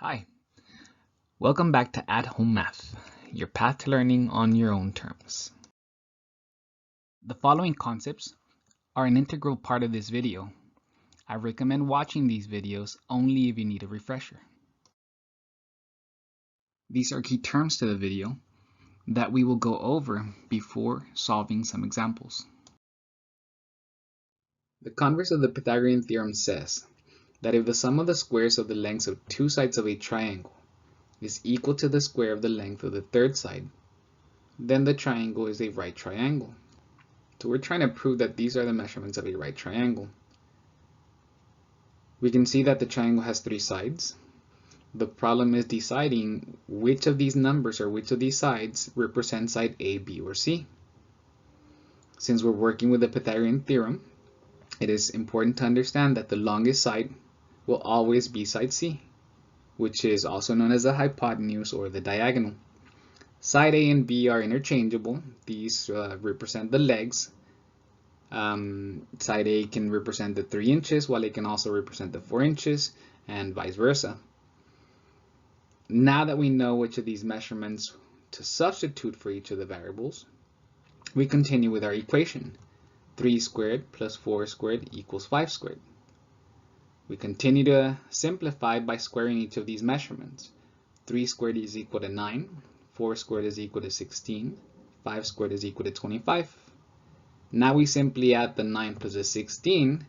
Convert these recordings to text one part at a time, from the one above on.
Hi, welcome back to At Home Math, your path to learning on your own terms. The following concepts are an integral part of this video. I recommend watching these videos only if you need a refresher. These are key terms to the video that we will go over before solving some examples. The converse of the Pythagorean theorem says that if the sum of the squares of the lengths of two sides of a triangle is equal to the square of the length of the third side, then the triangle is a right triangle. So we're trying to prove that these are the measurements of a right triangle. We can see that the triangle has three sides. The problem is deciding which of these numbers or which of these sides represent side A, B, or C. Since we're working with the Pythagorean theorem, it is important to understand that the longest side will always be side C, which is also known as the hypotenuse or the diagonal. Side A and B are interchangeable. These represent the legs. Side A can represent the 3 inches, while it can also represent the 4 inches, and vice versa. Now that we know which of these measurements to substitute for each of the variables, we continue with our equation. 3 squared plus 4 squared equals 5 squared. We continue to simplify by squaring each of these measurements. 3 squared is equal to 9, 4 squared is equal to 16, 5 squared is equal to 25. Now we simply add the 9 plus the 16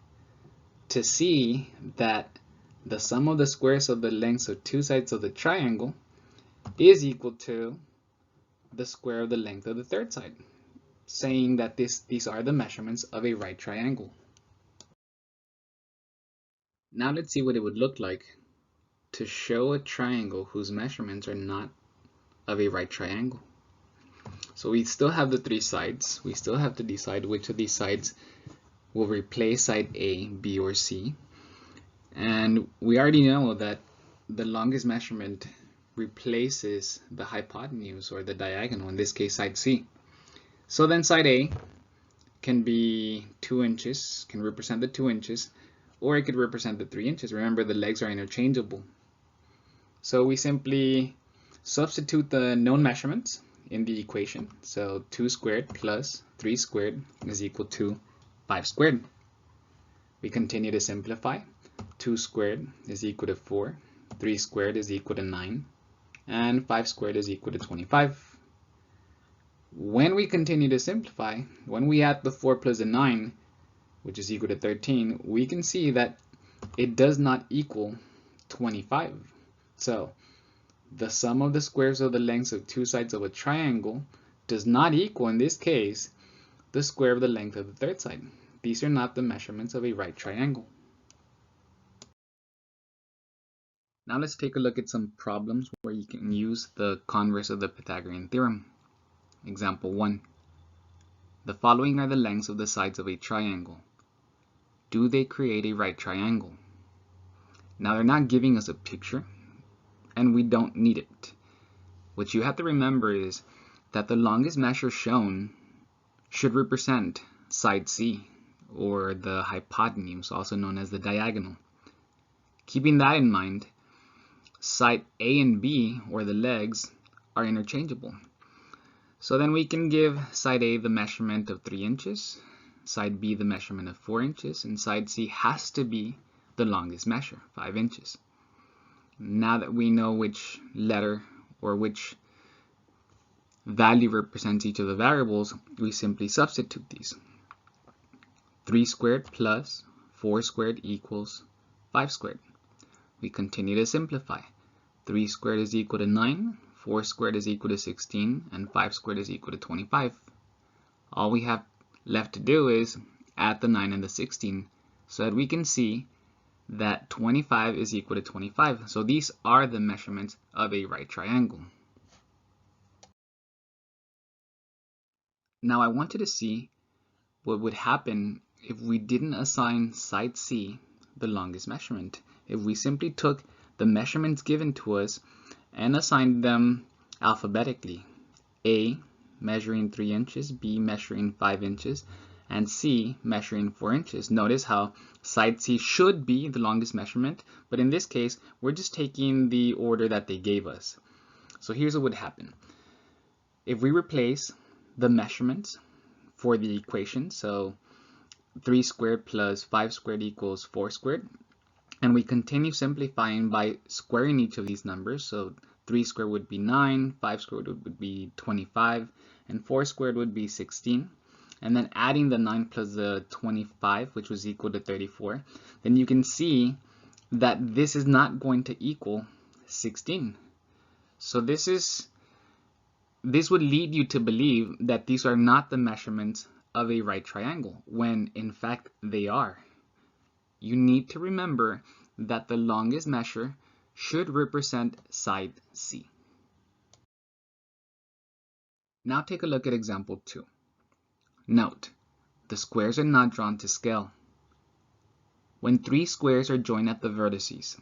to see that the sum of the squares of the lengths of two sides of the triangle is equal to the square of the length of the third side, saying that these are the measurements of a right triangle. Now let's see what it would look like to show a triangle whose measurements are not of a right triangle. So we still have the three sides. We still have to decide which of these sides will replace side A, B, or C. And we already know that the longest measurement replaces the hypotenuse or the diagonal, in this case side C. So then side A can be 2 inches, can represent the 2 inches, or it could represent the 3 inches. Remember, the legs are interchangeable. So we simply substitute the known measurements in the equation. So 2 squared plus 3 squared is equal to 5 squared. We continue to simplify. 2 squared is equal to 4, 3 squared is equal to 9, and 5 squared is equal to 25. When we continue to simplify, when we add the 4 plus the 9, which is equal to 13, we can see that it does not equal 25. So the sum of the squares of the lengths of two sides of a triangle does not equal, in this case, the square of the length of the third side. These are not the measurements of a right triangle. Now let's take a look at some problems where you can use the converse of the Pythagorean theorem. Example 1. The following are the lengths of the sides of a triangle. Do they create a right triangle? Now they're not giving us a picture, and we don't need it. What you have to remember is that the longest measure shown should represent side C, or the hypotenuse, also known as the diagonal. Keeping that in mind, side A and B, or the legs, are interchangeable. So then we can give side A the measurement of 3 inches, side B the measurement of 4 inches, and side C has to be the longest measure, 5 inches. Now that we know which letter or which value represents each of the variables, we simply substitute these. 3 squared plus 4 squared equals 5 squared. We continue to simplify. 3 squared is equal to 9, 4 squared is equal to 16, and 5 squared is equal to 25. All we have left to do is add the 9 and the 16 so that we can see that 25 is equal to 25. So these are the measurements of a right triangle. Now I wanted to see what would happen if we didn't assign side C the longest measurement. If we simply took the measurements given to us and assigned them alphabetically. A measuring 3 inches, B measuring 5 inches, and C measuring 4 inches. Notice how side C should be the longest measurement, but in this case, we're just taking the order that they gave us. So here's what would happen. If we replace the measurements for the equation, so 3 squared plus 5 squared equals 4 squared, and we continue simplifying by squaring each of these numbers, so 3 squared would be 9, 5 squared would be 25, and 4 squared would be 16, and then adding the 9 plus the 25, which was equal to 34, then you can see that this is not going to equal 16. So this would lead you to believe that these are not the measurements of a right triangle, when in fact they are. You need to remember that the longest measure should represent side C. Now take a look at example 2. Note, the squares are not drawn to scale. When 3 squares are joined at the vertices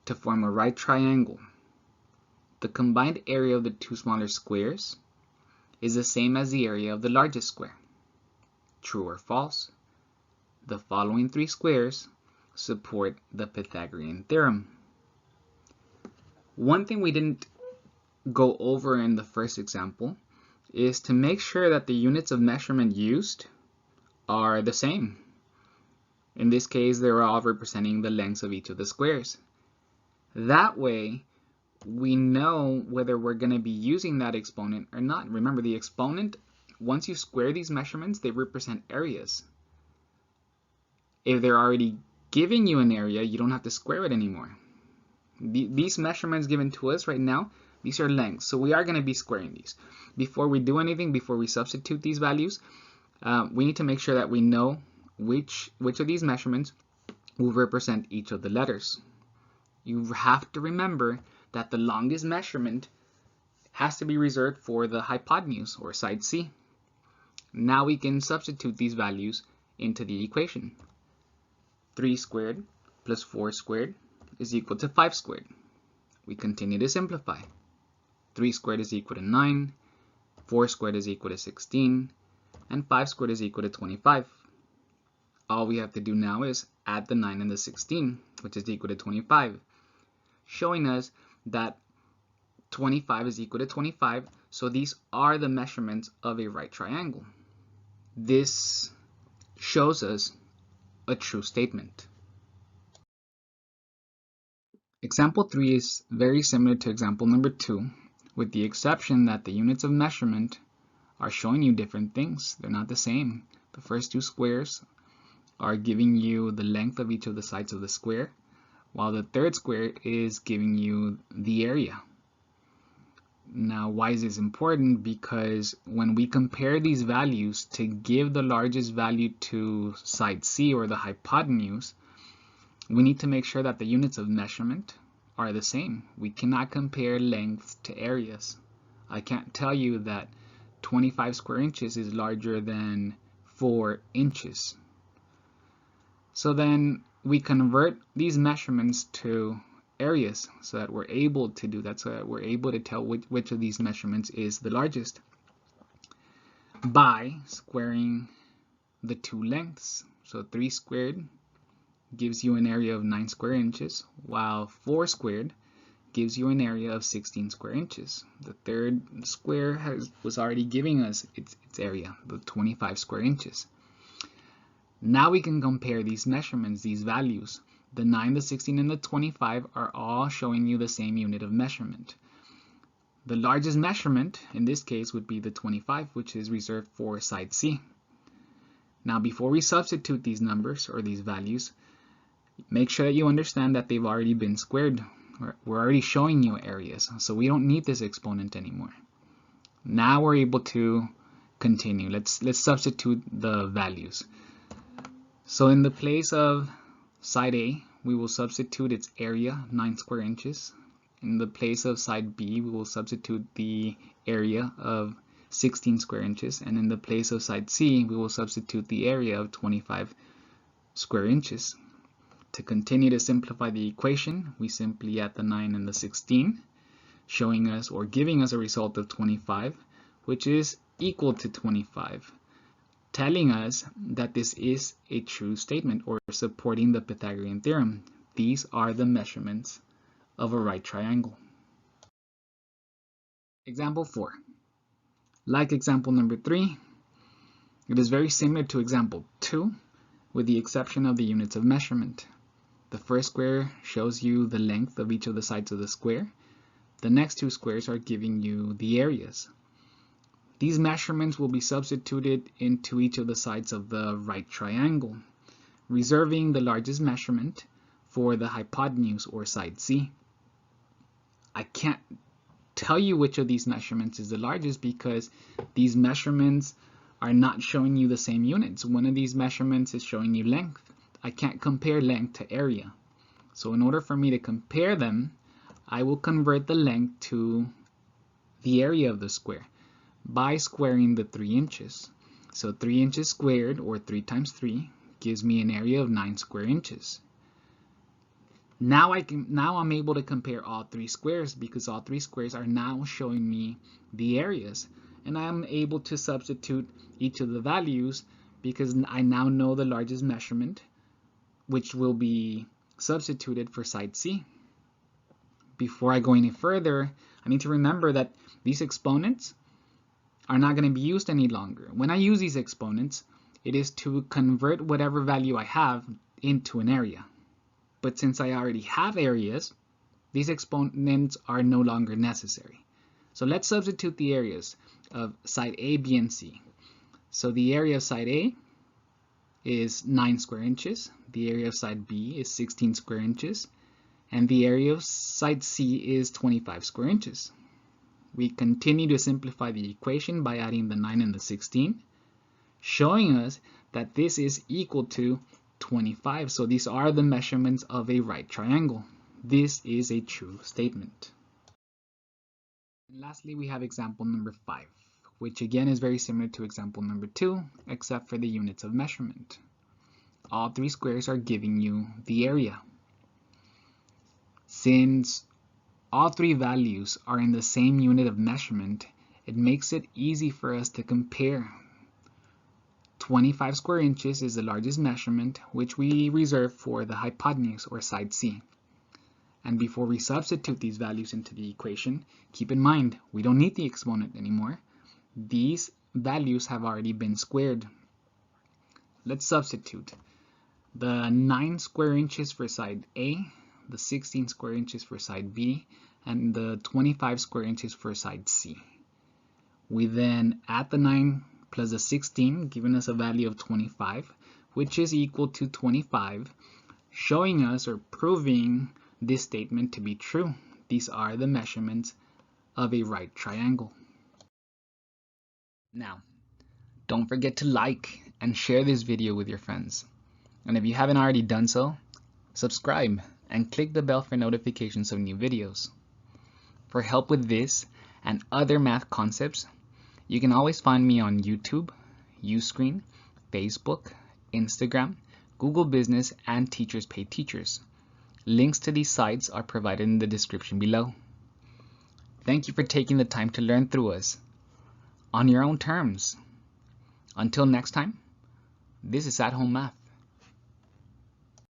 to form a right triangle, the combined area of the two smaller squares is the same as the area of the largest square. True or false? The following 3 squares support the Pythagorean theorem. One thing we didn't go over in the first example is to make sure that the units of measurement used are the same. In this case, they're all representing the lengths of each of the squares. That way, we know whether we're going to be using that exponent or not. Remember, the exponent, once you square these measurements, they represent areas. If they're already giving you an area, you don't have to square it anymore. These measurements given to us right now, these are lengths, so we are going to be squaring these. Before we do anything, before we substitute these values, we need to make sure that we know which of these measurements will represent each of the letters. You have to remember that the longest measurement has to be reserved for the hypotenuse, or side C. Now we can substitute these values into the equation. 3 squared plus 4 squared is equal to 5 squared. We continue to simplify. 3 squared is equal to 9, 4 squared is equal to 16, and 5 squared is equal to 25. All we have to do now is add the 9 and the 16, which is equal to 25, showing us that 25 is equal to 25, so these are the measurements of a right triangle. This shows us a true statement. Example 3 is very similar to example number 2, with the exception that the units of measurement are showing you different things. They're not the same. The first 2 squares are giving you the length of each of the sides of the square, while the third square is giving you the area. Now, why is this important? Because when we compare these values to give the largest value to side C, or the hypotenuse, we need to make sure that the units of measurement are the same. We cannot compare lengths to areas. I can't tell you that 25 square inches is larger than 4 inches. So then we convert these measurements to areas so that we're able to do that, so that we're able to tell which of these measurements is the largest by squaring the 2 lengths. So 3 squared gives you an area of 9 square inches, while 4 squared gives you an area of 16 square inches. The third square was already giving us its area, the 25 square inches. Now we can compare these measurements, these values. The 9, the 16, and the 25 are all showing you the same unit of measurement. The largest measurement in this case would be the 25, which is reserved for side C. Now, before we substitute these numbers or these values, make sure that you understand that they've already been squared. We're already showing you areas, so we don't need this exponent anymore. Now we're able to continue. Let's substitute the values. So in the place of side A, we will substitute its area, 9 square inches. In the place of side B, we will substitute the area of 16 square inches. And in the place of side C, we will substitute the area of 25 square inches. To continue to simplify the equation, we simply add the 9 and the 16, showing us or giving us a result of 25, which is equal to 25. telling us that this is a true statement or supporting the Pythagorean theorem. These are the measurements of a right triangle. Example 4. Like example number 3, it is very similar to example 2 with the exception of the units of measurement. The first square shows you the length of each of the sides of the square. The next two squares are giving you the areas. These measurements will be substituted into each of the sides of the right triangle, reserving the largest measurement for the hypotenuse or side C. I can't tell you which of these measurements is the largest because these measurements are not showing you the same units. One of these measurements is showing you length. I can't compare length to area. So in order for me to compare them, I will convert the length to the area of the square by squaring the 3 inches. So 3 inches squared, or 3 times 3, gives me an area of 9 square inches. Now I'm able to compare all 3 squares because all 3 squares are now showing me the areas. And I'm able to substitute each of the values because I now know the largest measurement, which will be substituted for side C. Before I go any further, I need to remember that these exponents are not going to be used any longer. When I use these exponents, it is to convert whatever value I have into an area. But since I already have areas, these exponents are no longer necessary. So let's substitute the areas of side A, B, and C. So the area of side A is 9 square inches, the area of side B is 16 square inches, and the area of side C is 25 square inches. We continue to simplify the equation by adding the 9 and the 16, showing us that this is equal to 25. So these are the measurements of a right triangle. This is a true statement. And lastly, we have example number 5, which again is very similar to example number 2, except for the units of measurement. All 3 squares are giving you the area. Since all 3 values are in the same unit of measurement, it makes it easy for us to compare. 25 square inches is the largest measurement, which we reserve for the hypotenuse or side C. And before we substitute these values into the equation, keep in mind we don't need the exponent anymore. These values have already been squared. Let's substitute the 9 square inches for side A, the 16 square inches for side B, and the 25 square inches for side C. We then add the 9 plus the 16, giving us a value of 25, which is equal to 25, showing us or proving this statement to be true. These are the measurements of a right triangle. Now, don't forget to like and share this video with your friends. And if you haven't already done so, subscribe and click the bell for notifications of new videos. For help with this and other math concepts, you can always find me on YouTube, uscreen, Facebook, Instagram, Google Business, and Teachers Pay Teachers. Links to these sites are provided in the description below. Thank you for taking the time to learn through us on your own terms. Until next time, this is At Home Math.